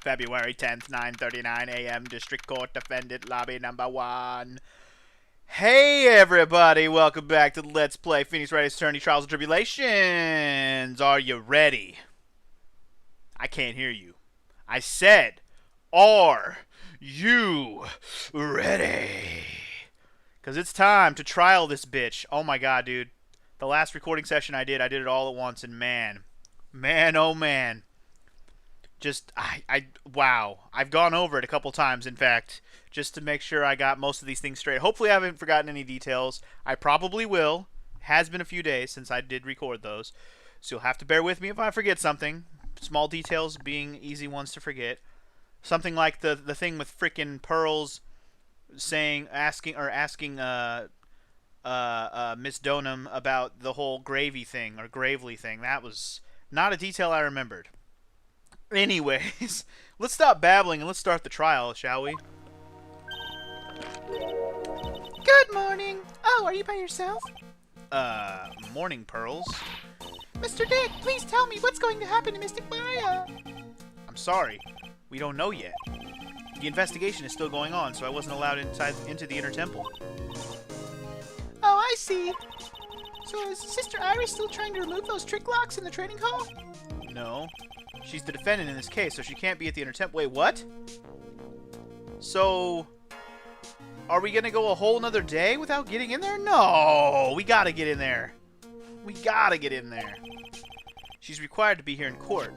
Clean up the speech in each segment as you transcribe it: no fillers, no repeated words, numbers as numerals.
February 10th, 9:39 a.m. District Court Defendant Lobby number 1. Hey everybody, welcome back to Let's Play Phoenix Wright's Attorney Trials and Tribulations. Are you ready? I can't hear you. I said, are you ready? Because it's time to trial this bitch. Oh my god, dude. The last recording session I did it all at once, and man, oh man. Just, wow. I've gone over it a couple times, in fact, just to make sure I got most of these things straight. Hopefully I haven't forgotten any details. I probably will. It has been a few days since I did record those, so you'll have to bear with me if I forget something. Small details being easy ones to forget. Something like the thing with frickin' Pearls asking Miss Donham about the whole Gravely thing. That was not a detail I remembered. Anyways, let's stop babbling and let's start the trial, shall we? Good morning. Oh, are you by yourself? Morning, Pearls. Mr. Dick, please tell me what's going to happen to Mystic Maya. I'm sorry. We don't know yet. The investigation is still going on, so I wasn't allowed into the Inner Temple. Oh, I see. So is Sister Iris still trying to remove those trick locks in the training hall? No. She's the defendant in this case, so she can't be at the Inner Temple. Wait, what? So, are we going to go a whole nother day without getting in there? No! We gotta get in there. We gotta get in there. She's required to be here in court.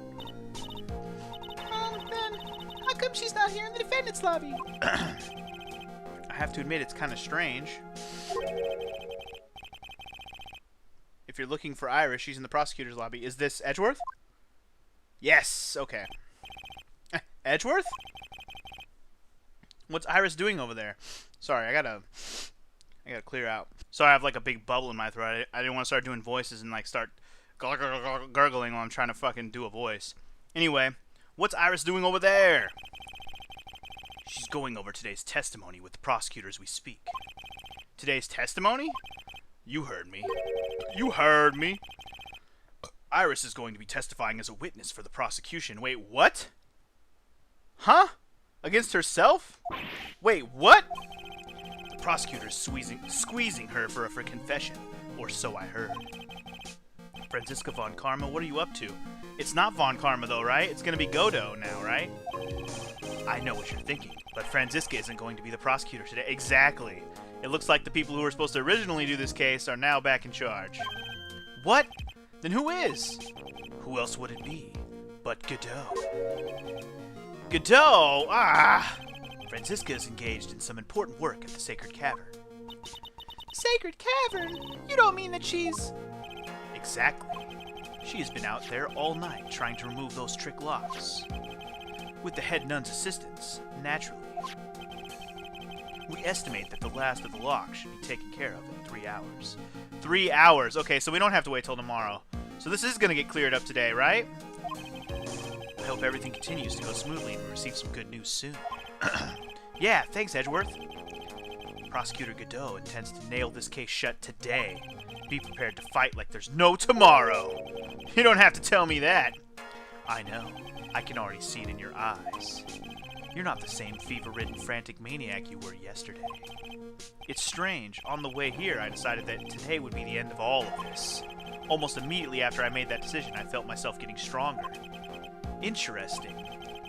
Then, how come she's not here in the defendant's lobby? I have to admit, it's kind of strange. If you're looking for Iris, she's in the prosecutor's lobby. Is this Edgeworth? Yes, okay. Edgeworth? What's Iris doing over there? Sorry, I gotta clear out. Sorry, I have like a big bubble in my throat. I didn't want to start doing voices and like start gurgling while I'm trying to fucking do a voice. Anyway, what's Iris doing over there? She's going over today's testimony with the prosecutor as we speak. Today's testimony? You heard me. You heard me. Iris is going to be testifying as a witness for the prosecution. Wait, what? Huh? Against herself? Wait, what? The prosecutor is squeezing her for a confession, or so I heard. Franziska von Karma, what are you up to? It's not Von Karma though, right? It's gonna be Godot now, right? I know what you're thinking, but Franziska isn't going to be the prosecutor today. Exactly. It looks like the people who were supposed to originally do this case are now back in charge. What? Then who is? Who else would it be but Godot? Godot? Ah! Franziska is engaged in some important work at the Sacred Cavern. Sacred Cavern? You don't mean that she's... Exactly. She has been out there all night trying to remove those trick locks. With the head nun's assistance, naturally. We estimate that the last of the locks should be taken care of in 3 hours. 3 hours! Okay, so we don't have to wait till tomorrow. So this is going to get cleared up today, right? I hope everything continues to go smoothly and we receive some good news soon. Yeah, thanks, Edgeworth. Prosecutor Godot intends to nail this case shut today. Be prepared to fight like there's no tomorrow. You don't have to tell me that. I know. I can already see it in your eyes. You're not the same fever-ridden, frantic maniac you were yesterday. It's strange. On the way here, I decided that today would be the end of all of this. Almost immediately after I made that decision, I felt myself getting stronger. Interesting.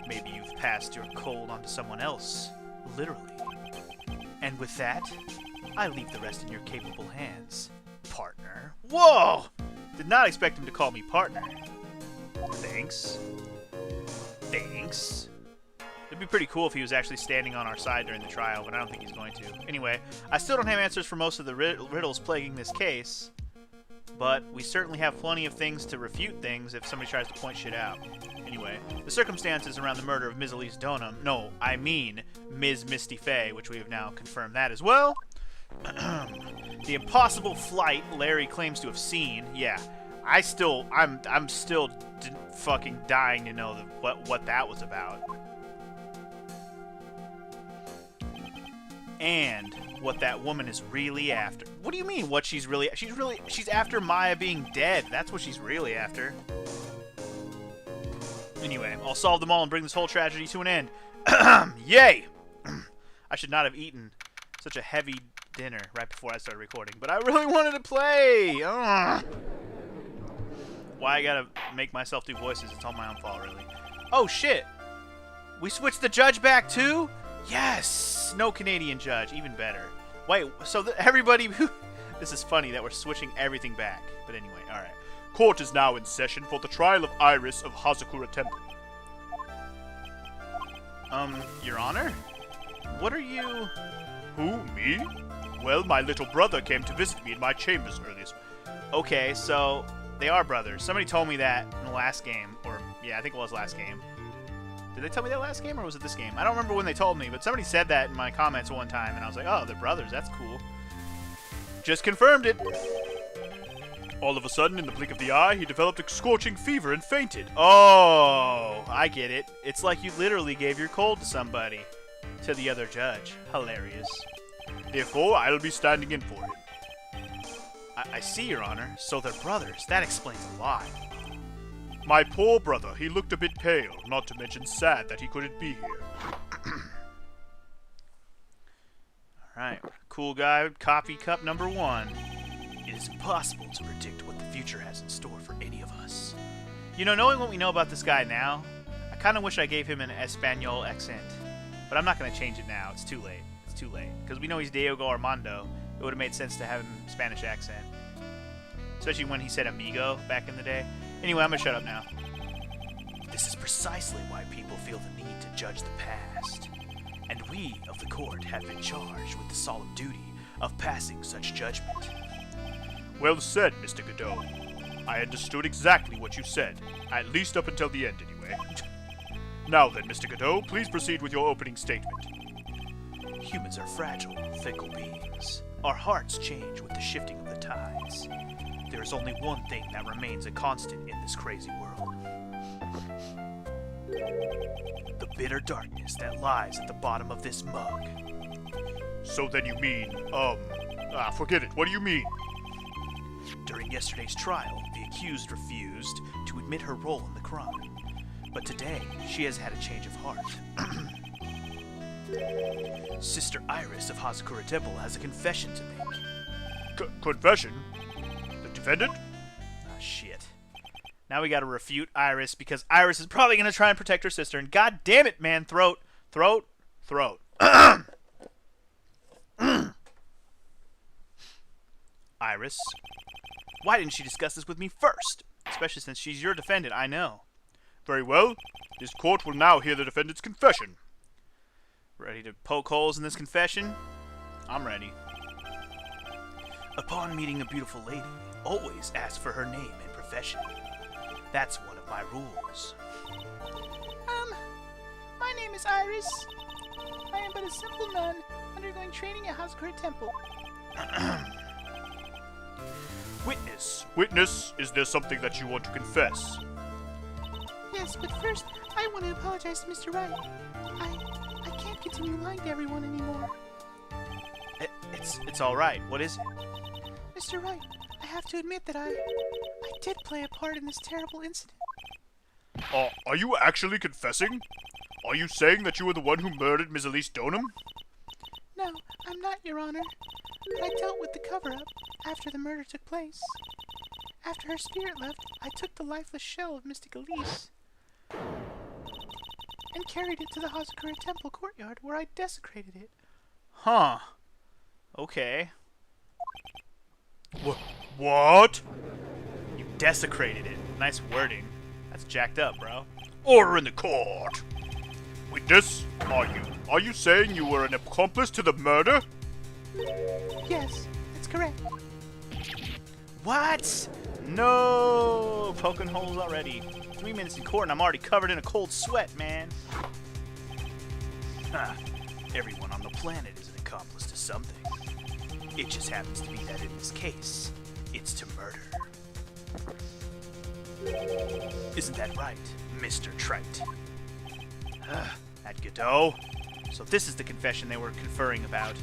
Maybe you've passed your cold on to someone else, literally. And with that, I leave the rest in your capable hands, partner. Whoa! Did not expect him to call me partner. Thanks. Thanks. It'd be pretty cool if he was actually standing on our side during the trial, but I don't think he's going to. Anyway, I still don't have answers for most of the riddles plaguing this case, but we certainly have plenty of things to refute things if somebody tries to point shit out. Anyway, the circumstances around the murder of Ms. Elise Donham, no, I mean Ms. Misty Fey, which we have now confirmed that as well. The impossible flight Larry claims to have seen, yeah, I'm still fucking dying to know what that was about. And what that woman is really after. What do you mean what she's after Maya being dead. That's what she's really after. Anyway, I'll solve them all and bring this whole tragedy to an end. Yay! I should not have eaten such a heavy dinner right before I started recording, but I really wanted to play! Ugh. Why I gotta make myself do voices? It's all my own fault, really. Oh, shit! We switched the judge back, too? Yes! No Canadian judge. Even better. Wait, so everybody... This is funny that we're switching everything back. But anyway, alright. Court is now in session for the trial of Iris of Hazakura Temple. Your Honor? What are you... Who, me? Well, my little brother came to visit me in my chambers earlier. Okay, so... They are brothers. Somebody told me that in the last game. Or, yeah, I think it was last game. Did they tell me that last game, or was it this game? I don't remember when they told me, but somebody said that in my comments one time, and I was like, oh, they're brothers. That's cool. Just confirmed it. All of a sudden, in the blink of the eye, he developed a scorching fever and fainted. Oh, I get it. It's like you literally gave your cold to somebody. To the other judge. Hilarious. Therefore, I'll be standing in for him. I see, Your Honor. So they're brothers. That explains a lot. My poor brother, he looked a bit pale, not to mention sad that he couldn't be here. Alright, cool guy, coffee cup number 1. It is impossible to predict what the future has in store for any of us. You know, knowing what we know about this guy now, I kind of wish I gave him an Espanol accent. But I'm not going to change it now. It's too late. It's too late. Because we know he's Diego Armando. It would have made sense to have him Spanish accent. Especially when he said amigo back in the day. Anyway, I'm going to shut up now. This is precisely why people feel the need to judge the past. And we of the court have been charged with the solemn duty of passing such judgment. Well said, Mr. Godot. I understood exactly what you said, at least up until the end anyway. Now then, Mr. Godot, please proceed with your opening statement. Humans are fragile, fickle beings. Our hearts change with the shifting of the tides. There is only one thing that remains a constant in this crazy world. The bitter darkness that lies at the bottom of this mug. So then you mean, forget it. What do you mean? During yesterday's trial, the accused refused to admit her role in the crime. But today, she has had a change of heart. Sister Iris of Hazakura Temple has a confession to make. Confession? The defendant? Ah, shit. Now we gotta refute Iris, because Iris is probably gonna try and protect her sister, and god damn it, man, throat. Iris, why didn't she discuss this with me first? Especially since she's your defendant, I know. Very well. This court will now hear the defendant's confession. Ready to poke holes in this confession? I'm ready. Upon meeting a beautiful lady, always ask for her name and profession. That's one of my rules. My name is Iris. I am but a simple nun undergoing training at Hazakura Temple. Witness, is there something that you want to confess? Yes, but first, I want to apologize to Mr. Wright. I can't continue lying to everyone anymore. It's alright. What is it? Mr. Wright, I have to admit that I did play a part in this terrible incident. Are you actually confessing? Are you saying that you were the one who murdered Ms. Elise Donham? No, I'm not, Your Honor. But I dealt with the cover-up after the murder took place. After her spirit left, I took the lifeless shell of Mystic Elise and carried it to the Hazakura Temple courtyard, where I desecrated it. Huh. Okay. What? You desecrated it. Nice wording. That's jacked up, bro. Order in the court. Witness, are you saying you were an accomplice to the murder? Yes, that's correct. What? No! Poking holes already. 3 minutes in court and I'm already covered in a cold sweat, man. Everyone on the planet is an accomplice to something. It just happens to be that in this case, it's to murder. Isn't that right, Mr. Trite? At Godot. So this is the confession they were conferring about.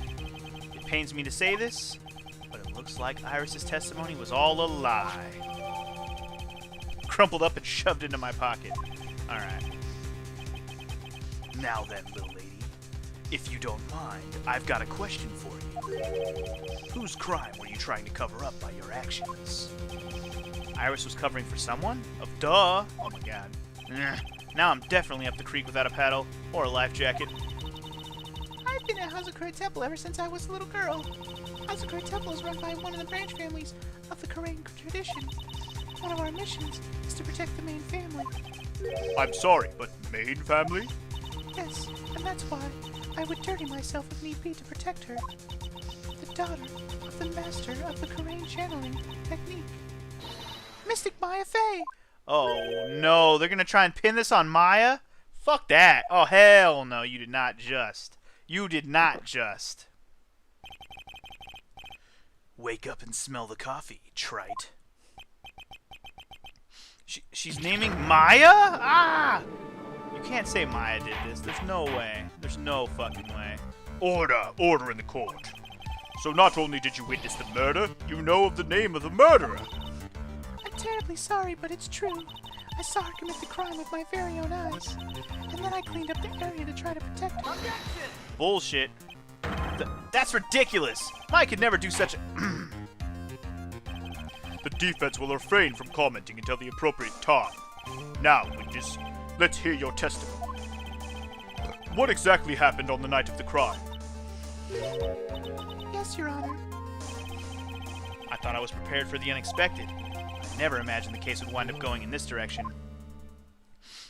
It pains me to say this, but it looks like Iris's testimony was all a lie. Crumpled up and shoved into my pocket. Alright. Now then, little lady. If you don't mind, I've got a question for you. Whose crime were you trying to cover up by your actions? Iris was covering for someone? Oh, duh! Oh my god. Now I'm definitely up the creek without a paddle or a life jacket. I've been at Hazakura Temple ever since I was a little girl. Hazakura Temple is run by one of the branch families of the Korean tradition. One of our missions is to protect the main family. I'm sorry, but main family? Yes, and that's why I would dirty myself if need be to protect her. The daughter of the master of the Korean channeling technique, Mystic Maya Fey. Oh no, they're gonna try and pin this on Maya? Fuck that. Oh hell no, you did not just. You did not just. Wake up and smell the coffee, trite. She's naming Maya? Ah! You can't say Maya did this. There's no way. There's no fucking way. Order! Order in the court. So not only did you witness the murder, you know of the name of the murderer. I'm terribly sorry, but it's true. I saw her commit the crime with my very own eyes. And then I cleaned up the area to try to protect her. Bullshit. That's ridiculous. Maya could never do such a... The defense will refrain from commenting until the appropriate time. Now, witness, let's hear your testimony. What exactly happened on the night of the crime? Yes, Your Honor. I thought I was prepared for the unexpected. I never imagined the case would wind up going in this direction.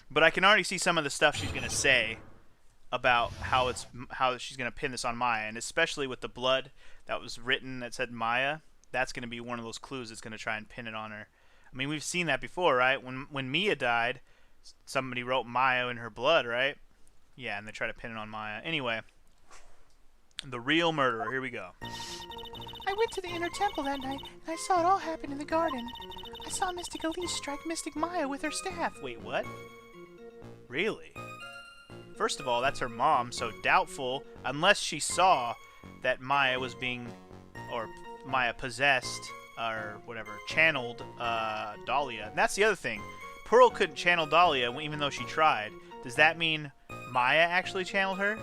But I can already see some of the stuff she's gonna say about how she's gonna pin this on Maya, and especially with the blood that was written that said Maya. That's gonna be one of those clues that's gonna try and pin it on her. I mean, we've seen that before, right? When Mia died, somebody wrote Maya in her blood, right? Yeah, and they try to pin it on Maya. Anyway, the real murderer. Here we go. I went to the inner temple that night, and I saw it all happen in the garden. I saw Mystic Elise strike Mystic Maya with her staff. Wait, what? Really? First of all, that's her mom, so doubtful, unless she saw that Maya was being, or Maya possessed, or whatever, channeled Dahlia. And that's the other thing. Pearl couldn't channel Dahlia even though she tried. Does that mean Maya actually channeled her?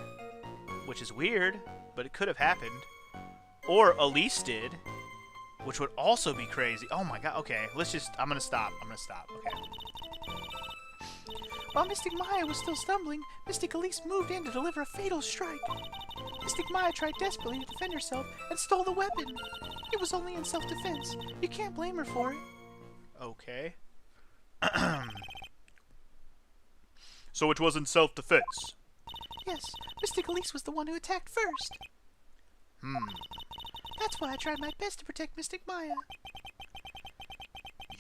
Which is weird, but it could have happened. Or Elise did, which would also be crazy. Oh my god, okay, I'm gonna stop, okay. While Mystic Maya was still stumbling, Mystic Elise moved in to deliver a fatal strike. Mystic Maya tried desperately to defend herself and stole the weapon. It was only in self-defense. You can't blame her for it. Okay. So it was in self-defense? Yes, Mystic Elise was the one who attacked first. That's why I tried my best to protect Mystic Maya.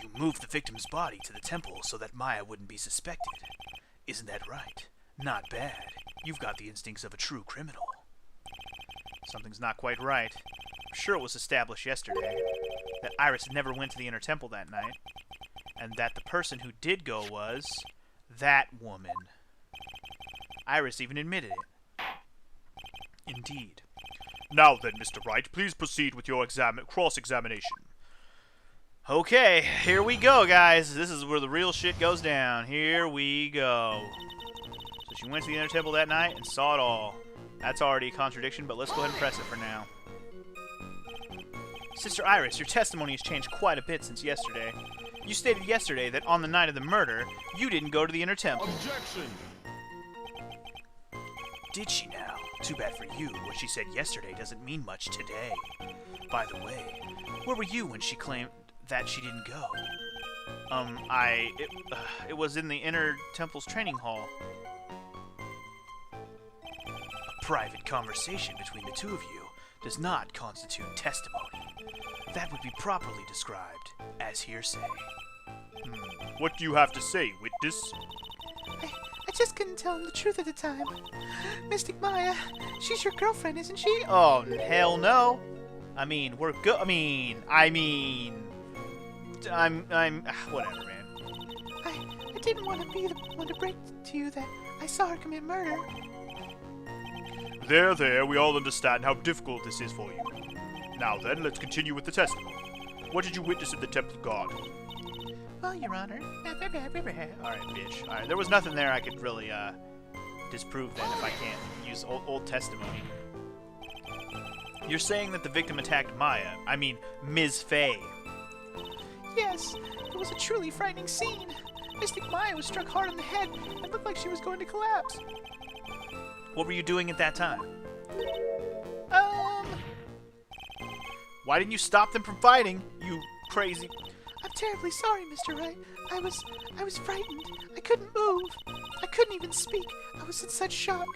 You moved the victim's body to the temple so that Maya wouldn't be suspected. Isn't that right? Not bad. You've got the instincts of a true criminal. Something's not quite right. I'm sure it was established yesterday that Iris never went to the inner temple that night, and that the person who did go was that woman. Iris even admitted it. Indeed. Now then, Mr. Wright, please proceed with your cross-examination. Okay, here we go, guys. This is where the real shit goes down. Here we go. So she went to the inner temple that night and saw it all. That's already a contradiction, but let's go ahead and press it for now. Sister Iris, your testimony has changed quite a bit since yesterday. You stated yesterday that on the night of the murder, you didn't go to the inner temple. Objection! Did she now? Too bad for you. What she said yesterday doesn't mean much today. By the way, where were you when she claimed that she didn't go? It was in the inner temple's training hall. A private conversation between the two of you does not constitute testimony. That would be properly described as hearsay. What do you have to say, witness? I just couldn't tell him the truth at the time. Mystic Maya, she's your girlfriend, isn't she? Oh, hell no. I mean, we're good. I'm whatever, man. I didn't want to be the one to break to you that I saw her commit murder. There, we all understand how difficult this is for you. Now then, let's continue with the testimony. What did you witness in the temple garden? well, Your Honor. Alright, bitch. Alright, there was nothing there I could really, disprove then if I can't use old testimony. You're saying that the victim attacked Maya. I mean, Ms. Faye. Yes, it was a truly frightening scene. Mystic Maya was struck hard on the head and looked like she was going to collapse. What were you doing at that time? Um, Why didn't you stop them from fighting, you crazy... I'm terribly sorry, Mr. Wright. I was frightened. I couldn't move. I couldn't even speak. I was in such shock.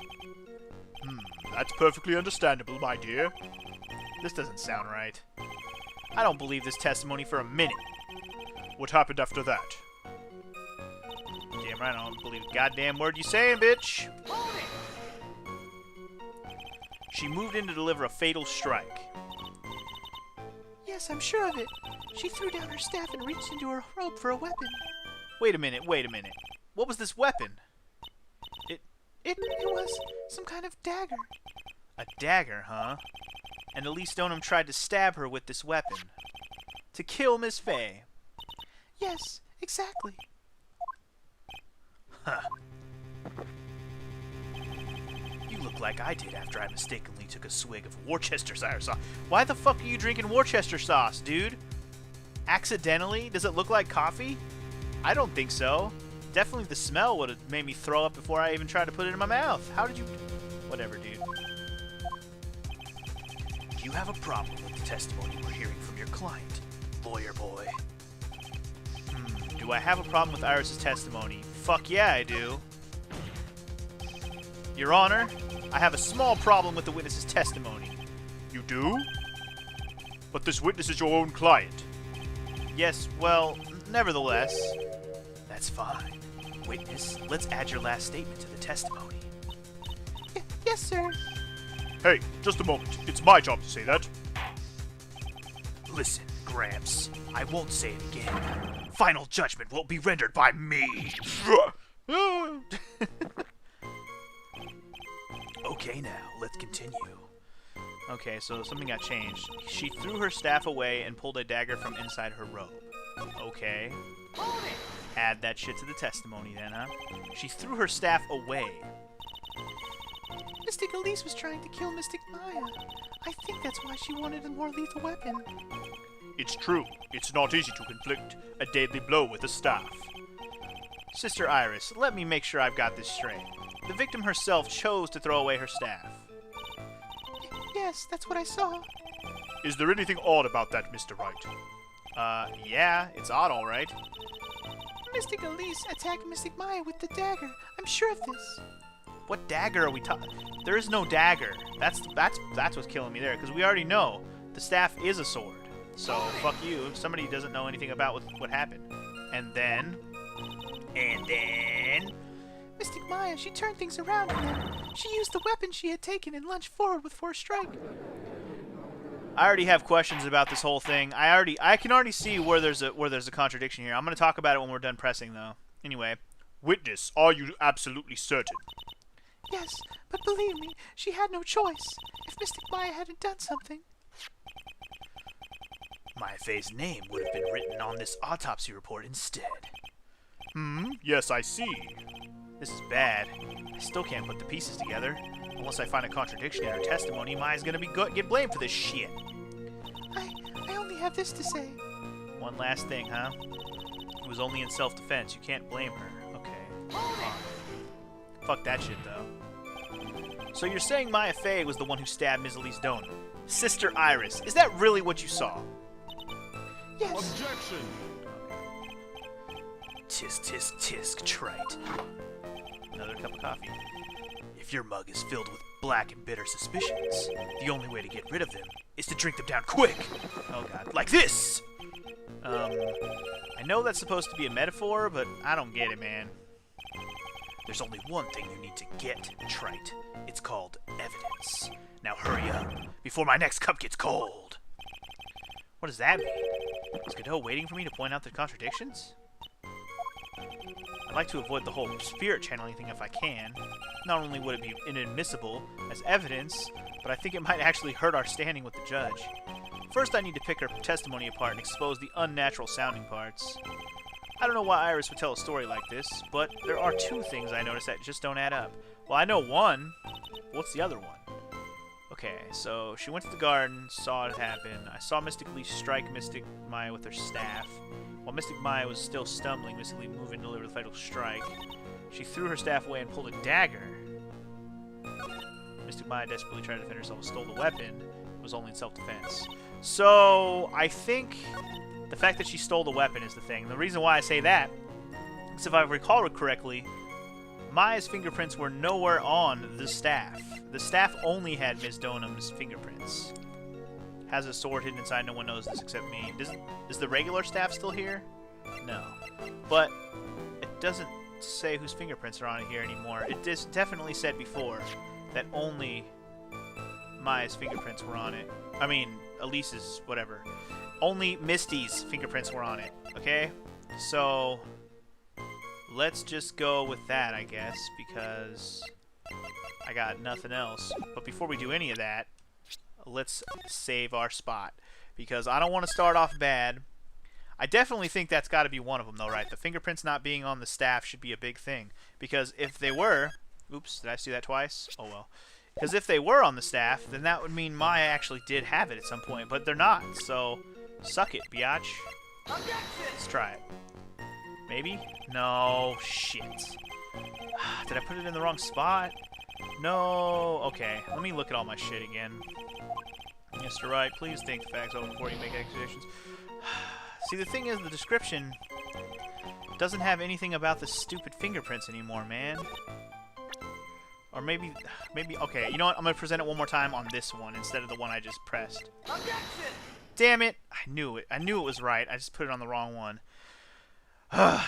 That's perfectly understandable, my dear. This doesn't sound right. I don't believe this testimony for a minute. What happened after that? Damn right I don't believe a goddamn word you saying, bitch. She moved in to deliver a fatal strike. Yes, I'm sure of it. She threw down her staff and reached into her robe for a weapon. Wait a minute. What was this weapon? It was some kind of dagger. A dagger, huh? And Elise Stoneham tried to stab her with this weapon. To kill Miss Faye. Yes, exactly. Huh. You look like I did after I mistakenly took a swig of Worcestershire sauce. Why the fuck are you drinking Worcester sauce, dude? Accidentally? Does it look like coffee? I don't think so. Definitely the smell would have made me throw up before I even tried to put it in my mouth. How did you... Whatever, dude. Do you have a problem with the testimony we're hearing from your client, lawyer boy? Do I have a problem with Iris's testimony? Fuck yeah, I do. Your Honor, I have a small problem with the witness's testimony. You do? But this witness is your own client. Yes, well, nevertheless. That's fine. Witness, let's add your last statement to the testimony. Yes, sir. Hey, just a moment. It's my job to say that. Listen, Gramps, I won't say it again. Final judgment will be rendered by me. Okay, now, let's continue. Okay, so something got changed. She threw her staff away and pulled a dagger from inside her robe. Okay. Add that shit to the testimony then, huh? She threw her staff away. Mystic Elise was trying to kill Mystic Maya. I think that's why she wanted a more lethal weapon. It's true. It's not easy to inflict a deadly blow with a staff. Sister Iris, let me make sure I've got this straight. The victim herself chose to throw away her staff. Yes, that's what I saw. Is there anything odd about that, Mr. Wright? Yeah, it's odd, all right. Mystic Elise attacked Mystic Maya with the dagger. I'm sure of this. What dagger are we talking? There is no dagger. That's what's killing me there, because we already know the staff is a sword. So fuck you. Somebody doesn't know anything about what happened. And then Mystic Maya, she turned things around and then she used the weapon she had taken and lunged forward with force strike. I already have questions about this whole thing. I can already see where there's a contradiction here. I'm going to talk about it when we're done pressing, though. Anyway, Witness, are you absolutely certain? Yes, but believe me, she had no choice. If Mystic Maya hadn't done something... Maya Faye's name would have been written on this autopsy report instead. Yes, I see. This is bad. I still can't put the pieces together. Unless I find a contradiction in her testimony, Maya's gonna get blamed for this shit. I only have this to say. One last thing, huh? It was only in self-defense. You can't blame her. Okay. Fine. Fuck that shit, though. So you're saying Maya Faye was the one who stabbed Ms. Elise Donor? Sister Iris, is that really what you saw? Yes. Objection! Tisk, tisk, tisk, trite. Another cup of coffee. If your mug is filled with black and bitter suspicions, the only way to get rid of them is to drink them down quick! Oh god, like this! I know that's supposed to be a metaphor, but I don't get it, man. There's only one thing you need to get, trite. It's called evidence. Now hurry up, before my next cup gets cold! What does that mean? Is Godot waiting for me to point out the contradictions? I'd like to avoid the whole spirit channeling thing if I can. Not only would it be inadmissible as evidence, but I think it might actually hurt our standing with the judge. First, I need to pick her testimony apart and expose the unnatural sounding parts. I don't know why Iris would tell a story like this, but there are two things I noticed that just don't add up. Well, I know one. What's the other one? Okay, so she went to the garden, saw it happen. I saw Mystic Lee strike Mystic Maya with her staff. While Mystic Maya was still stumbling, Mystic Lee moved and delivered the fatal strike. She threw her staff away and pulled a dagger. Mystic Maya desperately tried to defend herself and stole the weapon. It was only in self-defense. So, I think the fact that she stole the weapon is the thing. The reason why I say that is if I recall correctly, Maya's fingerprints were nowhere on the staff. The staff only had Ms. Donham's fingerprints. Has a sword hidden inside. No one knows this except me. Is the regular staff still here? No. But it doesn't say whose fingerprints are on it here anymore. It definitely said before that only Maya's fingerprints were on it. I mean, Elise's, whatever. Only Misty's fingerprints were on it. Okay? So let's just go with that, I guess, because I got nothing else. But before we do any of that, let's save our spot, because I don't want to start off bad. I definitely think that's got to be one of them, though, right? The fingerprints not being on the staff should be a big thing, because if they were... Oops, did I see that twice? Oh, well. Because if they were on the staff, then that would mean Maya actually did have it at some point, but they're not, so suck it, biatch. Let's try it. Maybe? No, shit. Did I put it in the wrong spot? No. Okay, let me look at all my shit again. Mr. Wright, please think the facts over before you make accusations. See, the thing is, the description doesn't have anything about the stupid fingerprints anymore, man. Or maybe, okay, you know what? I'm going to present it one more time on this one instead of the one I just pressed. Damn it. I knew it. I knew it was right. I just put it on the wrong one.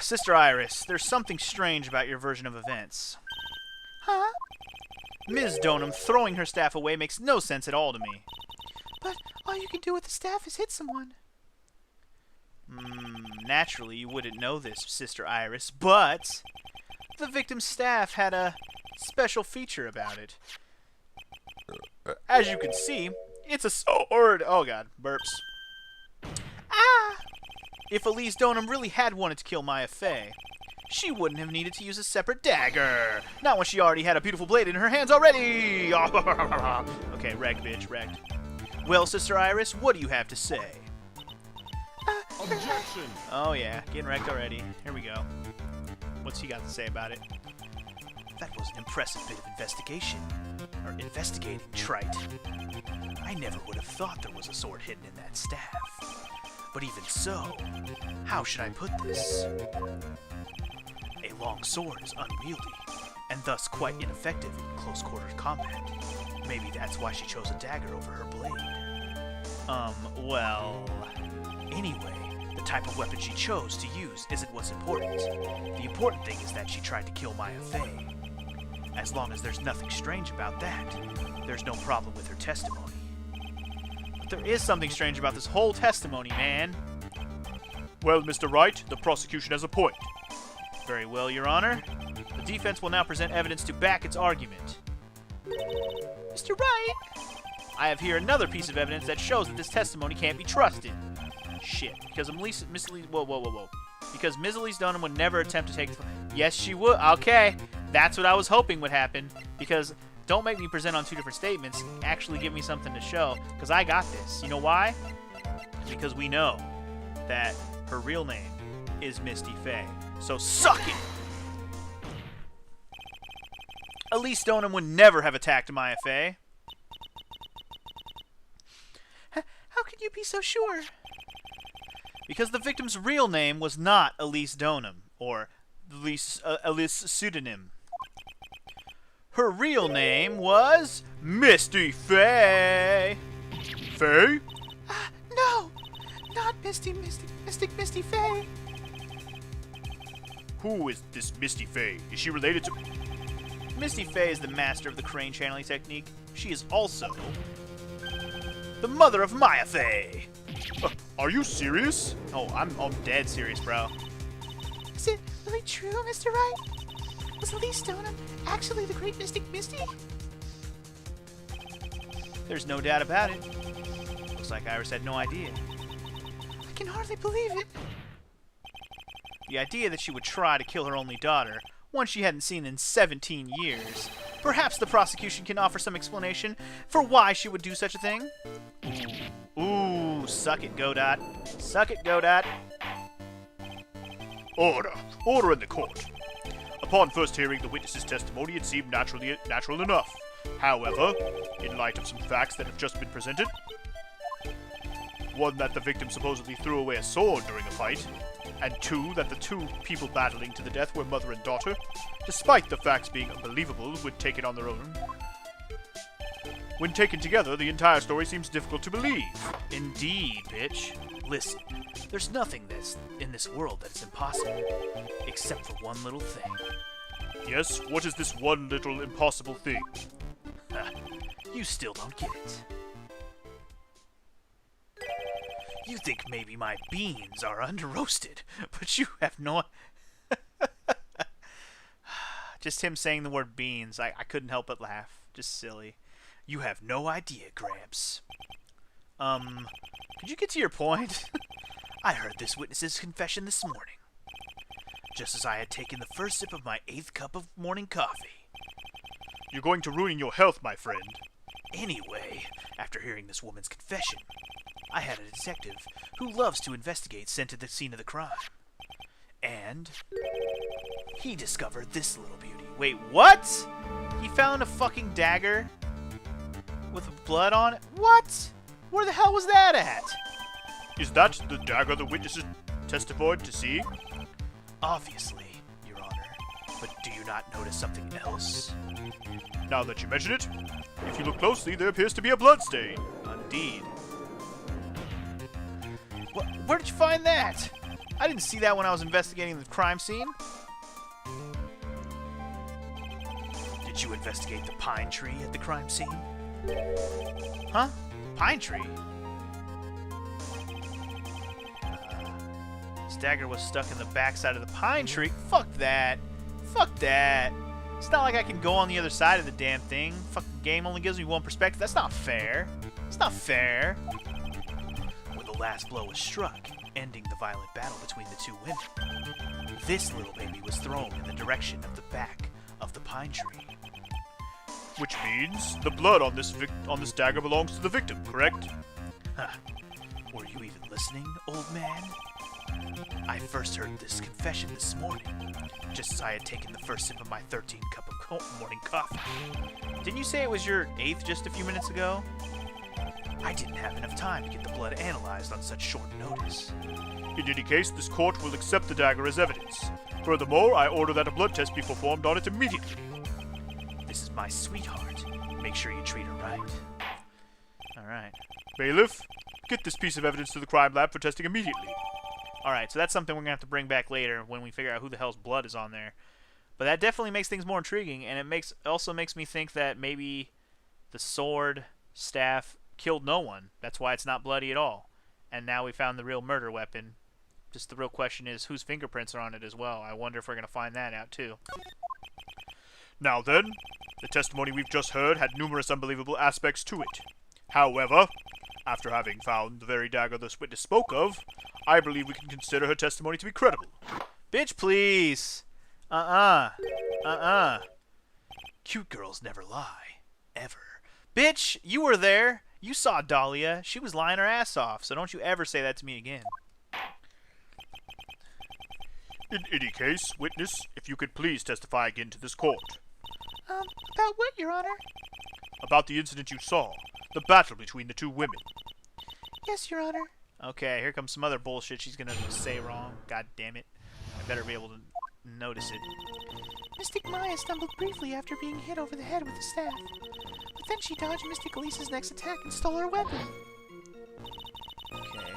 Sister Iris, there's something strange about your version of events. Huh? Ms. Donham throwing her staff away makes no sense at all to me. But all you can do with the staff is hit someone. Naturally, you wouldn't know this, Sister Iris, but the victim's staff had a special feature about it. As you can see, it's a sword. Oh god, burps. Ah! If Elise Donham really had wanted to kill Maya Fey, she wouldn't have needed to use a separate dagger. Not when she already had a beautiful blade in her hands already. Okay, wrecked, bitch, wrecked. Well, Sister Iris, what do you have to say? Objection! Oh yeah, getting wrecked already. Here we go. What's he got to say about it? That was an impressive bit of investigation. Or investigating, trite. I never would have thought there was a sword hidden in that staff. But even so, how should I put this? A long sword is unwieldy, and thus quite ineffective in close-quarters combat. Maybe that's why she chose a dagger over her blade. Well... Anyway, the type of weapon she chose to use isn't what's important. The important thing is that she tried to kill Maya Fey. As long as there's nothing strange about that, there's no problem with her testimony. But there is something strange about this whole testimony, man. Well, Mr. Wright, the prosecution has a point. Very well, Your Honor. The defense will now present evidence to back its argument. Mr. Wright! I have here another piece of evidence that shows that this testimony can't be trusted. Shit, because because Ms. Elise Donham would never attempt to take this. Yes, she would. Okay, that's what I was hoping would happen. Because don't make me present on two different statements. Actually give me something to show. Because I got this. You know why? Because we know that her real name is Misty Fey. So suck it! Elise Donham would never have attacked Maya Fey. How can you be so sure? Because the victim's real name was not Elise Donham, or Elise pseudonym. Her real name was Misty Fey. Fey? No! Not Misty Fey. Who is this Misty Fey? Is she related to... Misty Fey is the master of the crane channeling technique. She is also the mother of Maya Fey. Are you serious? Oh, I'm dead serious, bro. Is it really true, Mr. Wright? Was Elise Donham actually the great mystic Misty? There's no doubt about it. Looks like Iris had no idea. I can hardly believe it. The idea that she would try to kill her only daughter, one she hadn't seen in 17 years. Perhaps the prosecution can offer some explanation for why she would do such a thing? Ooh, suck it, Godot. Suck it, Godot. Order! Order in the court! Upon first hearing the witness's testimony, it seemed natural enough. However, in light of some facts that have just been presented, one, that the victim supposedly threw away a sword during a fight, and two, that the two people battling to the death were mother and daughter, despite the facts being unbelievable when taken on their own. When taken together, the entire story seems difficult to believe. Indeed, bitch. Listen, there's nothing that's in this world that's impossible, except for one little thing. Yes, what is this one little impossible thing? You still don't get it. You think maybe my beans are under-roasted, but you have no... Just him saying the word beans, I couldn't help but laugh. Just silly. You have no idea, Gramps. Could you get to your point? I heard this witness's confession this morning, just as I had taken the first sip of my 8th cup of morning coffee. You're going to ruin your health, my friend. Anyway, after hearing this woman's confession, I had a detective who loves to investigate sent to the scene of the crime. And he discovered this little beauty. Wait, what? He found a fucking dagger with blood on it? What? Where the hell was that at? Is that the dagger the witnesses testified to see? Obviously, Your Honor. But do you not notice something else? Now that you mention it, if you look closely, there appears to be a bloodstain. Indeed. Where did you find that? I didn't see that when I was investigating the crime scene. Did you investigate the pine tree at the crime scene? Huh? Pine tree? This dagger was stuck in the backside of the pine tree. Fuck that. Fuck that. It's not like I can go on the other side of the damn thing. Fucking game only gives me one perspective. That's not fair. It's not fair. When the last blow was struck, ending the violent battle between the two women, this little baby was thrown in the direction of the back of the pine tree. Which means the blood on this dagger belongs to the victim, correct? Huh. Were you even listening, old man? I first heard this confession this morning, just as I had taken the first sip of my 13th cup of morning coffee. Didn't you say it was your 8th just a few minutes ago? I didn't have enough time to get the blood analyzed on such short notice. In any case, this court will accept the dagger as evidence. Furthermore, I order that a blood test be performed on it immediately. This is my sweetheart. Make sure you treat her right. Alright. Bailiff, get this piece of evidence to the crime lab for testing immediately. Alright, so that's something we're going to have to bring back later when we figure out who the hell's blood is on there. But that definitely makes things more intriguing, and it also makes me think that maybe the sword, staff, killed no one. That's why it's not bloody at all. And now we found the real murder weapon. Just the real question is whose fingerprints are on it as well. I wonder if we're going to find that out too. Now then, the testimony we've just heard had numerous unbelievable aspects to it. However, after having found the very dagger this witness spoke of, I believe we can consider her testimony to be credible. Bitch, please! Cute girls never lie. Ever. Bitch, you were there! You saw Dahlia. She was lying her ass off, so don't you ever say that to me again. In any case, witness, if you could please testify again to this court. About what, Your Honor? About the incident you saw. The battle between the two women. Yes, Your Honor. Okay, here comes some other bullshit she's gonna say wrong. God damn it. I better be able to notice it. Mystic Maya stumbled briefly after being hit over the head with the staff. But then she dodged Mystic Elise's next attack and stole her weapon. Okay.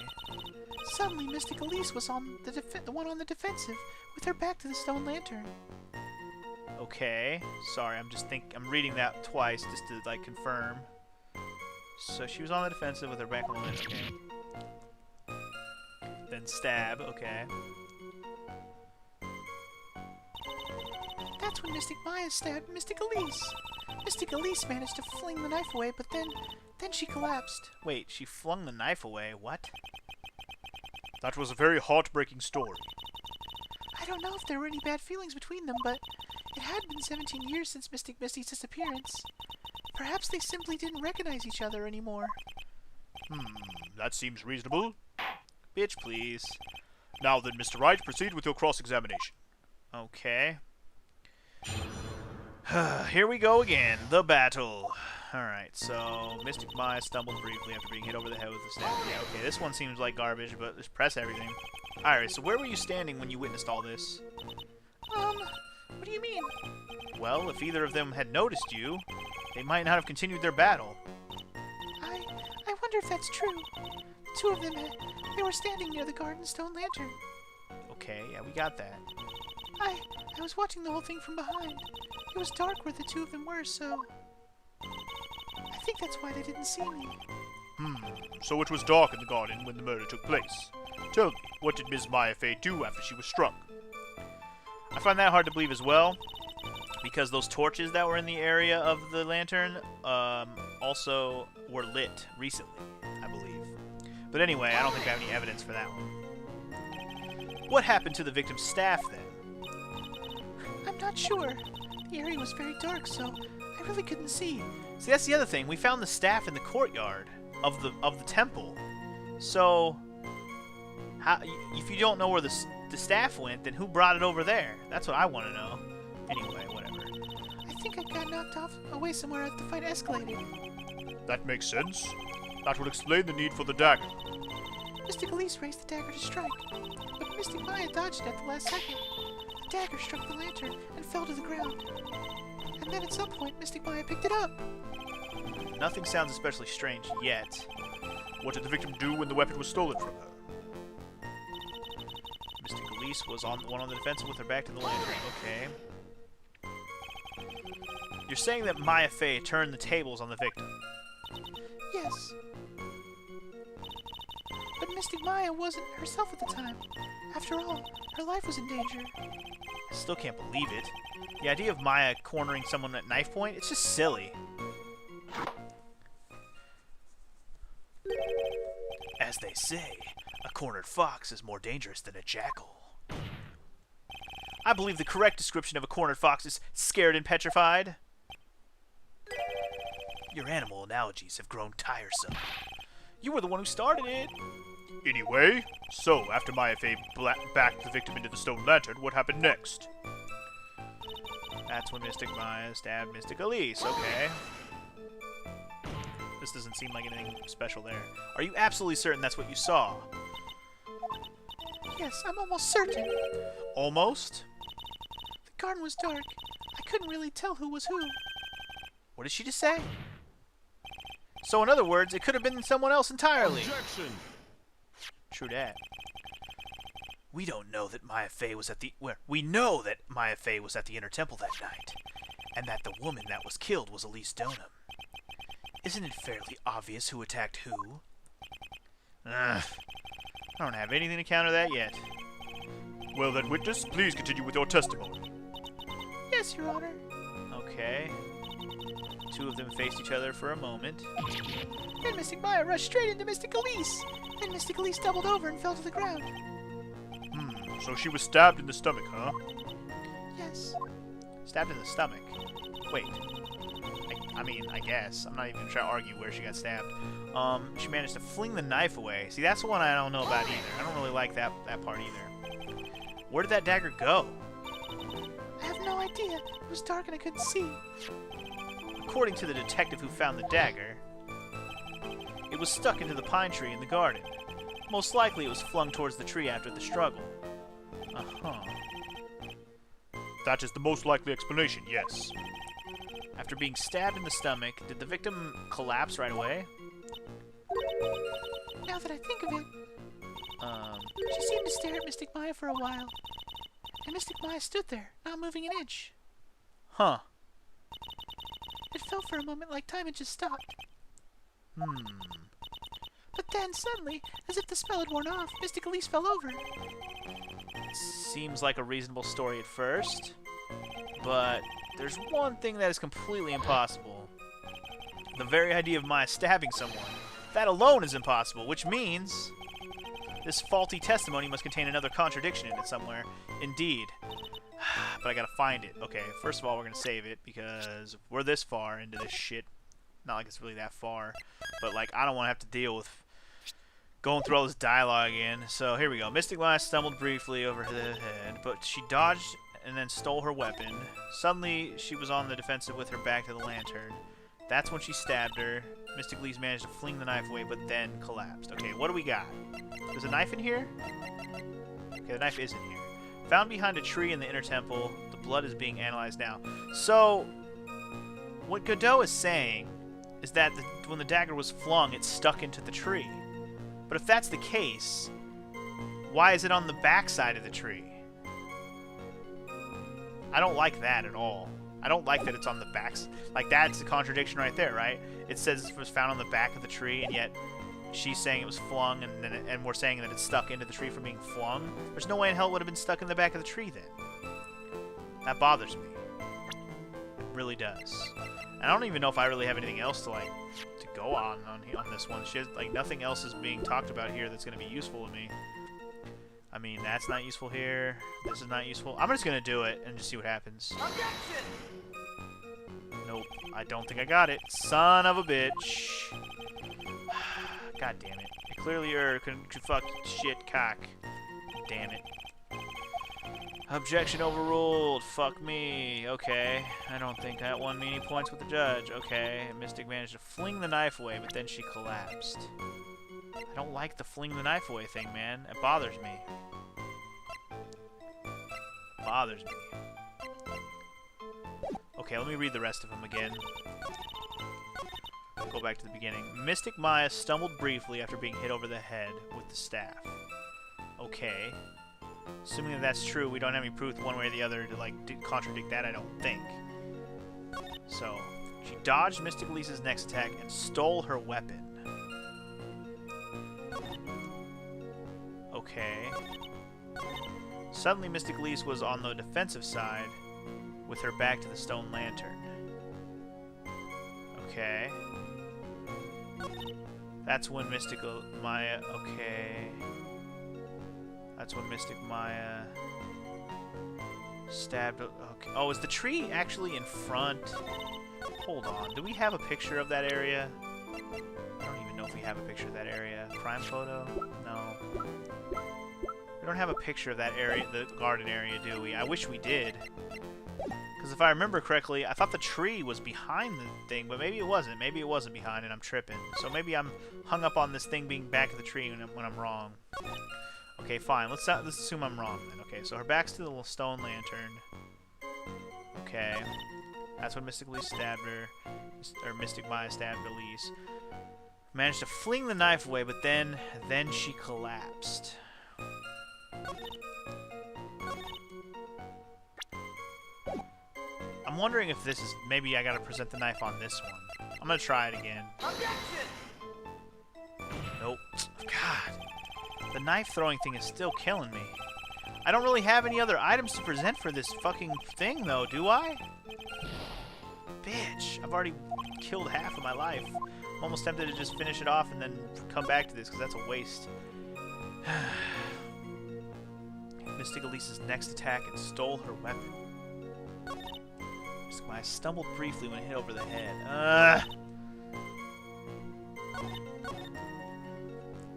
Suddenly, Mystic Elise was on the one on the defensive, with her back to the stone lantern. Okay. Sorry, I'm reading that twice just to, like, confirm. So she was on the defensive with her back on the lantern. Okay. Then stab. Okay. That's when Mystic Maya stabbed Mystic Elise. Mystic Elise managed to fling the knife away, but then she collapsed. Wait, she flung the knife away? What? That was a very heartbreaking story. I don't know if there were any bad feelings between them, but it had been 17 years since Mystic Misty's disappearance. Perhaps they simply didn't recognize each other anymore. That seems reasonable. Bitch, please. Now then, Mr. Wright, proceed with your cross-examination. Okay. Here we go again. The battle. Alright, so Mystic Maya stumbled briefly after being hit over the head with a staff. Yeah, okay, this one seems like garbage, but just press everything. Alright, so where were you standing when you witnessed all this? What do you mean? Well, if either of them had noticed you, they might not have continued their battle. I wonder if that's true. The two of them, they were standing near the garden stone lantern. Okay, yeah, we got that. I was watching the whole thing from behind. It was dark where the two of them were, so... I think that's why they didn't see me. So it was dark in the garden when the murder took place. Tell me, what did Ms. Maya Fey do after she was struck? I find that hard to believe as well, because those torches that were in the area of the lantern also were lit recently, I believe. But anyway, I don't think I have any evidence for that one. What happened to the victim's staff, then? I'm not sure. The area was very dark, so I really couldn't see. See, that's the other thing. We found the staff in the courtyard of the temple. So, if you don't know where the staff went, then who brought it over there? That's what I want to know. Anyway, whatever. I think I got knocked off away somewhere at the fight escalated. That makes sense. That would explain the need for the dagger. Mystic Elise raised the dagger to strike, but Mystic Maya dodged it at the last second. The dagger struck the lantern and fell to the ground. And then at some point, Mystic Maya picked it up. Nothing sounds especially strange yet. What did the victim do when the weapon was stolen from her? Mystic Elise was on the defensive with her back to the lantern. Okay. You're saying that Maya Fey turned the tables on the victim? Yes. But Mystic Maya wasn't herself at the time. After all, her life was in danger. I still can't believe it. The idea of Maya cornering someone at knife point, it's just silly. As they say, a cornered fox is more dangerous than a jackal. I believe the correct description of a cornered fox is scared and petrified. Your animal analogies have grown tiresome. You were the one who started it. Anyway, so after Maya Fey backed the victim into the stone lantern, what happened next? That's when Mystic Maya stabbed Mystic Elise. Okay. This doesn't seem like anything special there. Are you absolutely certain that's what you saw? Yes, I'm almost certain. Almost? The garden was dark. I couldn't really tell who was who. What did she just say? So in other words, it could have been someone else entirely. Objection! True that. We don't know that Maya Fey was at the... We know that Maya Fey was at the Inner Temple that night, and that the woman that was killed was Elise Donham. Isn't it fairly obvious who attacked who? I don't have anything to counter that yet. Well then, witness, please continue with your testimony. Yes, Your Honor. Okay. Two of them faced each other for a moment. Then Mystic Maya rushed straight into Mystic Elise. Then Mystic Elise doubled over and fell to the ground. So she was stabbed in the stomach, huh? Yes. Stabbed in the stomach. Wait. I mean, I guess. I'm not even trying to argue where she got stabbed. She managed to fling the knife away. See, that's the one I don't know about either. I don't really like that part either. Where did that dagger go? I have no idea. It was dark and I couldn't see. According to the detective who found the dagger, it was stuck into the pine tree in the garden. Most likely it was flung towards the tree after the struggle. Uh-huh. That is the most likely explanation, yes. After being stabbed in the stomach, did the victim collapse right away? Now that I think of it, she seemed to stare at Mystic Maya for a while. And Mystic Maya stood there, not moving an inch. Huh. It felt for a moment like time had just stopped. But then, suddenly, as if the spell had worn off, Mystic Elise fell over. Seems like a reasonable story at first, but there's one thing that is completely impossible. The very idea of Maya stabbing someone. That alone is impossible, which means This faulty testimony must contain another contradiction in it somewhere. Indeed. But I gotta find it. Okay, first of all, we're gonna save it, because we're this far into this shit. Not like it's really that far. But, like, I don't want to have to deal with going through all this dialogue again. So, here we go. Mystic Maya stumbled briefly over the head, but she dodged and then stole her weapon. Suddenly, she was on the defensive with her back to the lantern. That's when she stabbed her. Mystic Lees managed to fling the knife away, but then collapsed. Okay, what do we got? There's a knife in here? Okay, the knife is in here. Found behind a tree in the inner temple. The blood is being analyzed now. So, what Godot is saying is that when the dagger was flung, it stuck into the tree. But if that's the case, why is it on the backside of the tree? I don't like that at all. I don't like that it's on the back. Like, that's the contradiction right there, right? It says it was found on the back of the tree, and yet she's saying it was flung, and we're saying that it's stuck into the tree from being flung. There's no way in hell it would have been stuck in the back of the tree then. That bothers me. It really does. And I don't even know if I really have anything else to go on this one. She has, like, nothing else is being talked about here that's going to be useful to me. I mean, that's not useful here. This is not useful. I'm just going to do it and just see what happens. Objection! Nope. I don't think I got it. Son of a bitch. God damn it. I clearly couldn't fuck shit cock. Damn it. Objection overruled. Fuck me. Okay. I don't think that won me any points with the judge. Okay. Mystic managed to fling the knife away, but then she collapsed. I don't like the fling the knife away thing, man. It bothers me. Bothers me. Okay, let me read the rest of them again. Go back to the beginning. Mystic Maya stumbled briefly after being hit over the head with the staff. Okay. Assuming that that's true, we don't have any proof one way or the other to, like, contradict that, I don't think. So, she dodged Mystic Lisa's next attack and stole her weapon. Okay. Suddenly, Mystic Lise was on the defensive side with her back to the stone lantern. Okay. That's when Mystic Maya... Okay. That's when Mystic Maya stabbed... Okay. Oh, is the tree actually in front? Hold on. Do we have a picture of that area? I don't even know if we have a picture of that area. Crime photo? No. We don't have a picture of that area, the garden area, do we? I wish we did. Because if I remember correctly, I thought the tree was behind the thing, but maybe it wasn't. Maybe it wasn't behind and I'm tripping. So maybe I'm hung up on this thing being back of the tree when I'm wrong. Okay, fine. Let's assume I'm wrong then. Okay, so her back's to the little stone lantern. Okay. That's when Mystic Elise stabbed her. Or Mystic Maya stabbed Elise. Managed to fling the knife away, but then she collapsed. I'm wondering if this is... Maybe I gotta present the knife on this one. I'm gonna try it again. Objection! Nope. God. The knife throwing thing is still killing me. I don't really have any other items to present for this fucking thing, though, do I? Bitch. I've already killed half of my life. I'm almost tempted to just finish it off and then come back to this, because that's a waste. Mystic Elise's next attack and stole her weapon. Mystic Maya stumbled briefly when hit over the head.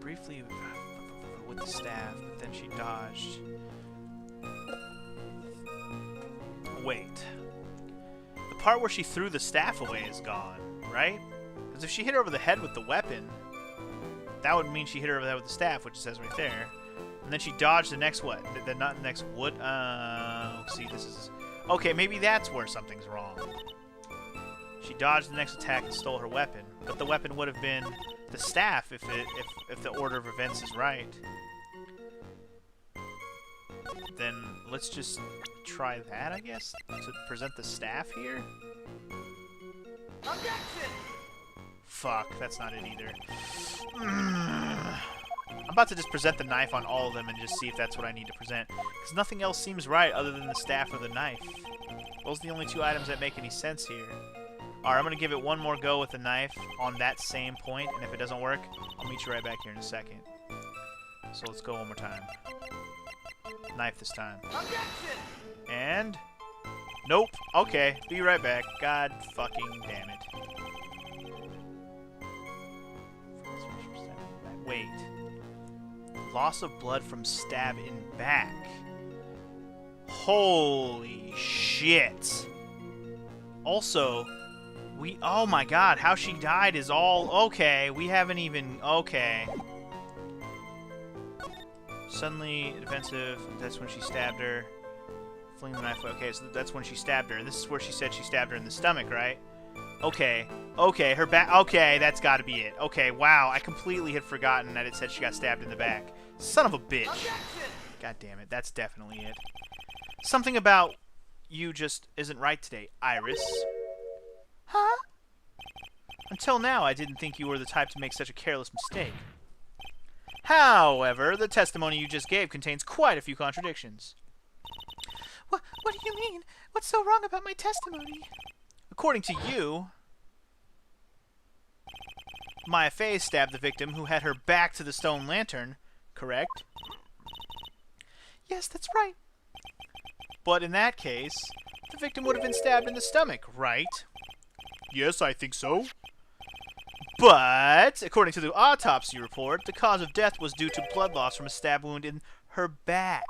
Briefly with the staff, but then she dodged. Wait. The part where she threw the staff away is gone, right? Because if she hit her over the head with the weapon, that would mean she hit her over the head with the staff, which it says right there. And then she dodged the next what? The not the next wood? See, this is... Okay, maybe that's where something's wrong. She dodged the next attack and stole her weapon. But the weapon would have been the staff if the order of events is right. Then let's just try that, I guess? To present the staff here? Objection! Fuck, that's not it either. I'm about to just present the knife on all of them and just see if that's what I need to present. Because nothing else seems right other than the staff or the knife. Those are the only two items that make any sense here. Alright, I'm going to give it one more go with the knife on that same point, and if it doesn't work, I'll meet you right back here in a second. So let's go one more time. Knife this time. And... Nope. Okay, be right back. God fucking damn it. Wait. Loss of blood from stab in back. Holy shit. Also, oh my god, how she died is all... Okay, we haven't even... Okay. Suddenly defensive, that's when she stabbed her. Fling the knife away. Okay, so that's when she stabbed her. And this is where she said she stabbed her in the stomach, right? Okay. Okay, her back... Okay, that's gotta be it. Okay, wow, I completely had forgotten that it said she got stabbed in the back. Son of a bitch. God damn it, that's definitely it. Something about you just isn't right today, Iris. Huh? Until now, I didn't think you were the type to make such a careless mistake. However, the testimony you just gave contains quite a few contradictions. What do you mean? What's so wrong about my testimony? According to you, Maya Fey stabbed the victim who had her back to the stone lantern, correct? Yes, that's right. But in that case, the victim would have been stabbed in the stomach, right? Yes, I think so. But, according to the autopsy report, the cause of death was due to blood loss from a stab wound in her back.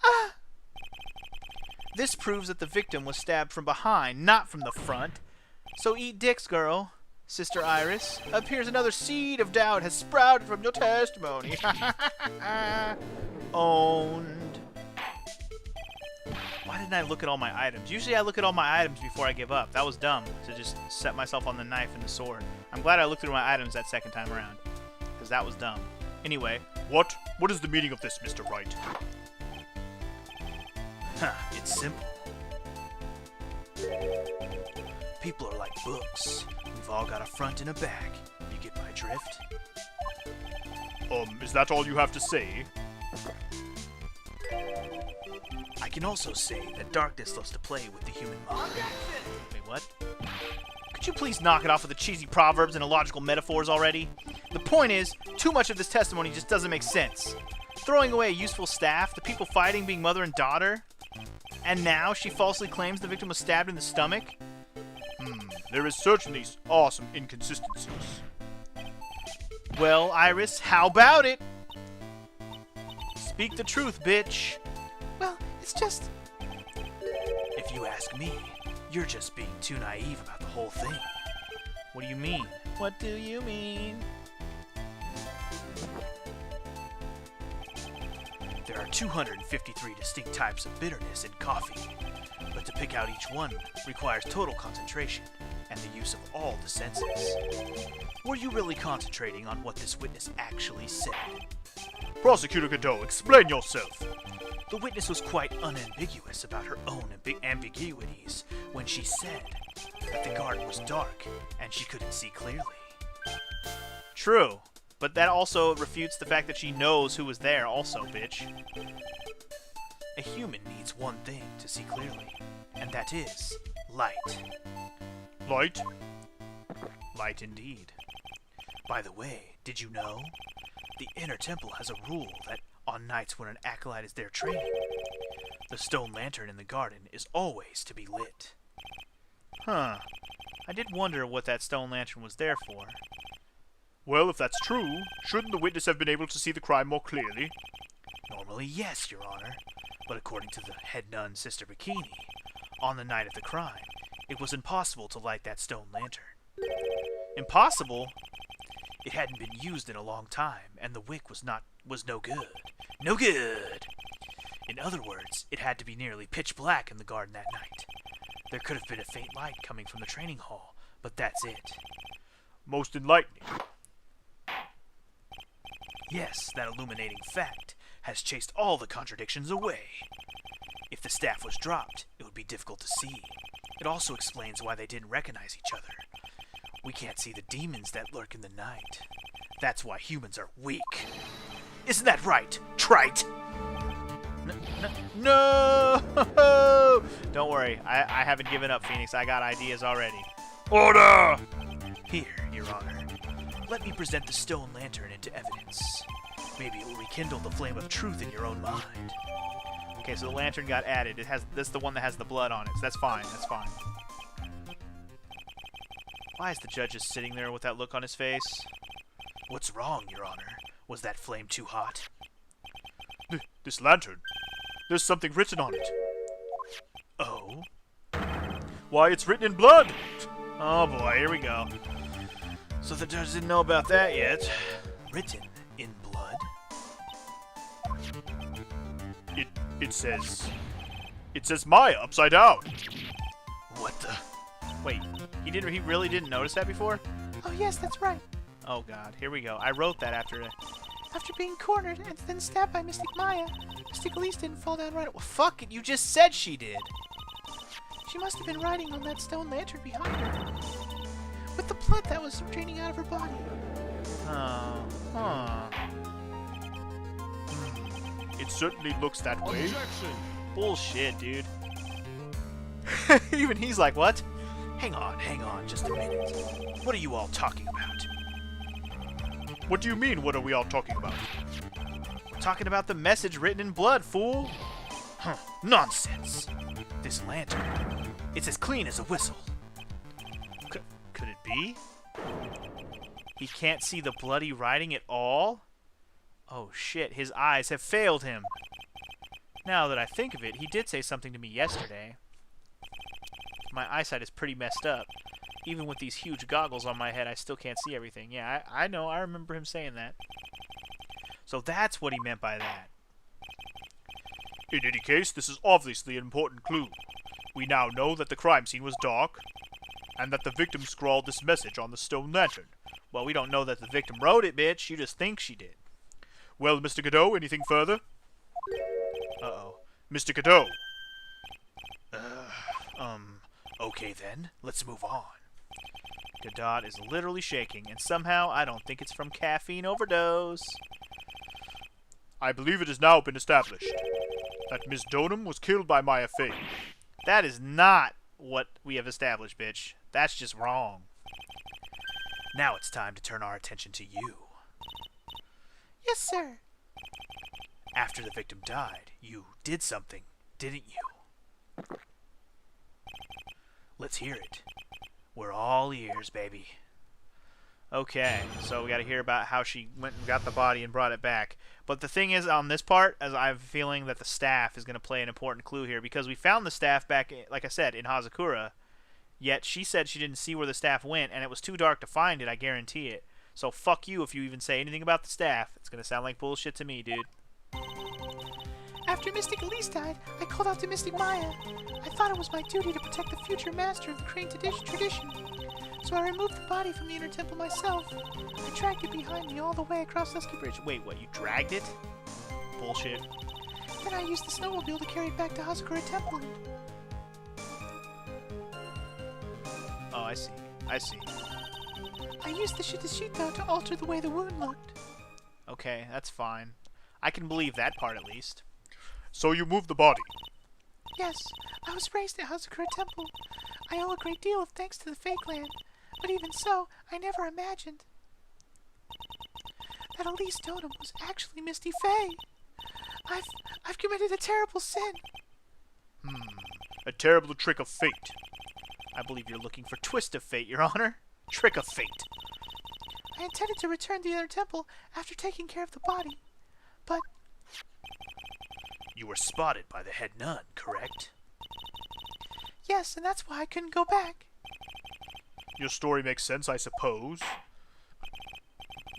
Ah! This proves that the victim was stabbed from behind, not from the front. So eat dicks, girl. Sister Iris, appears another seed of doubt has sprouted from your testimony. Owned. Why didn't I look at all my items? Usually I look at all my items before I give up. That was dumb, to just set myself on the knife and the sword. I'm glad I looked through my items that second time around, because that was dumb. Anyway. What? What is the meaning of this, Mr. Wright? Huh, it's simple. People are like books. We've all got a front and a back. You get my drift? Is that all you have to say? I can also say that darkness loves to play with the human mind. Wait, what? Could you please knock it off with the cheesy proverbs and illogical metaphors already? The point is, too much of this testimony just doesn't make sense. Throwing away a useful staff, the people fighting being mother and daughter, and now she falsely claims the victim was stabbed in the stomach? There is certainly some inconsistencies. Well, Iris, how about it? Speak the truth, bitch. Well, it's just... If you ask me, you're just being too naive about the whole thing. What do you mean? What do you mean? There are 253 distinct types of bitterness in coffee, but to pick out each one requires total concentration and the use of all the senses. Were you really concentrating on what this witness actually said? Prosecutor Godot, explain yourself. The witness was quite unambiguous about her own ambiguities when she said that the garden was dark and she couldn't see clearly. True, but that also refutes the fact that she knows who was there also, bitch. A human needs one thing to see clearly, and that is light. Light? Light indeed. By the way, did you know? The Inner Temple has a rule that on nights when an acolyte is there training, the stone lantern in the garden is always to be lit. Huh. I did wonder what that stone lantern was there for. Well, if that's true, shouldn't the witness have been able to see the crime more clearly? Normally, yes, Your Honor. But according to the head nun, Sister Bikini, on the night of the crime, it was impossible to light that stone lantern. Impossible? It hadn't been used in a long time, and the wick was no good. No good! In other words, it had to be nearly pitch black in the garden that night. There could have been a faint light coming from the training hall, but that's it. Most enlightening. Yes, that illuminating fact has chased all the contradictions away. If the staff was dropped, it would be difficult to see. It also explains why they didn't recognize each other. We can't see the demons that lurk in the night. That's why humans are weak. Isn't that right, trite? No! Don't worry, I haven't given up, Phoenix. I got ideas already. Order! Here, Your Honor. Let me present the stone lantern into evidence. Maybe it will rekindle the flame of truth in your own mind. Okay, so the lantern got added. That's the one that has the blood on it, so that's fine, that's fine. Why is the judge just sitting there with that look on his face? What's wrong, Your Honor? Was that flame too hot? This lantern. There's something written on it. Oh? Why, it's written in blood! Oh boy, here we go. So the judge didn't know about that yet. Written in blood? It says Maya upside down. What the? Wait, he really didn't notice that before? Oh yes, that's right. Oh god, here we go. I wrote that after. After being cornered and then stabbed by Mystic Maya, Mystic Elise didn't fall down right away. Well, fuck it, you just said she did. She must have been riding on that stone lantern behind her, with the blood that was draining out of her body. Oh, huh. It certainly looks that way. Bullshit, dude. Even he's like, what? Hang on, just a minute. What are you all talking about? What do you mean, what are we all talking about? We're talking about the message written in blood, fool. Huh, nonsense. This lantern, it's as clean as a whistle. Could it be? He can't see the bloody writing at all? Oh shit, his eyes have failed him. Now that I think of it, he did say something to me yesterday. My eyesight is pretty messed up. Even with these huge goggles on my head, I still can't see everything. Yeah, I know, I remember him saying that. So that's what he meant by that. In any case, this is obviously an important clue. We now know that the crime scene was dark, and that the victim scrawled this message on the stone lantern. Well, we don't know that the victim wrote it, bitch. You just think she did. Well, Mr. Godot, anything further? Uh-oh. Mr. Godot! Okay then, let's move on. Godot is literally shaking, and somehow I don't think it's from caffeine overdose. I believe it has now been established that Miss Donham was killed by Maya Fey. That is not what we have established, bitch. That's just wrong. Now it's time to turn our attention to you. Yes, sir. After the victim died, you did something, didn't you? Let's hear it. We're all ears, baby. Okay, so we gotta hear about how she went and got the body and brought it back. But the thing is, on this part, as I'm feeling that the staff is gonna play an important clue here, because we found the staff back, like I said, in Hazakura, yet she said she didn't see where the staff went, and it was too dark to find it, I guarantee it. So fuck you if you even say anything about the staff. It's gonna sound like bullshit to me, dude. After Mystic Elise died, I called out to Mystic Maya. I thought it was my duty to protect the future master of the Crane tradition. So I removed the body from the inner temple myself. I dragged it behind me all the way across Dusky Bridge. Wait, what? You dragged it? Bullshit. Then I used the snowmobile to carry it back to Hazakura Temple. Oh, I see. I see. I used the Shitashito to alter the way the wound looked. Okay, that's fine. I can believe that part at least. So you moved the body? Yes, I was raised at Hazakura Temple. I owe a great deal of thanks to the Fake Land, but even so, I never imagined that Elise Donham was actually Misty Faye. I've committed a terrible sin. A terrible trick of fate. I believe you're looking for twist of fate, Your Honor. Trick of fate. I intended to return to the inner temple after taking care of the body, but you were spotted by the head nun, correct? Yes, and that's why I couldn't go back. Your story makes sense, I suppose.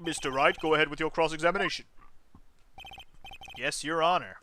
Mr. Wright, go ahead with your cross-examination. Yes, Your Honor.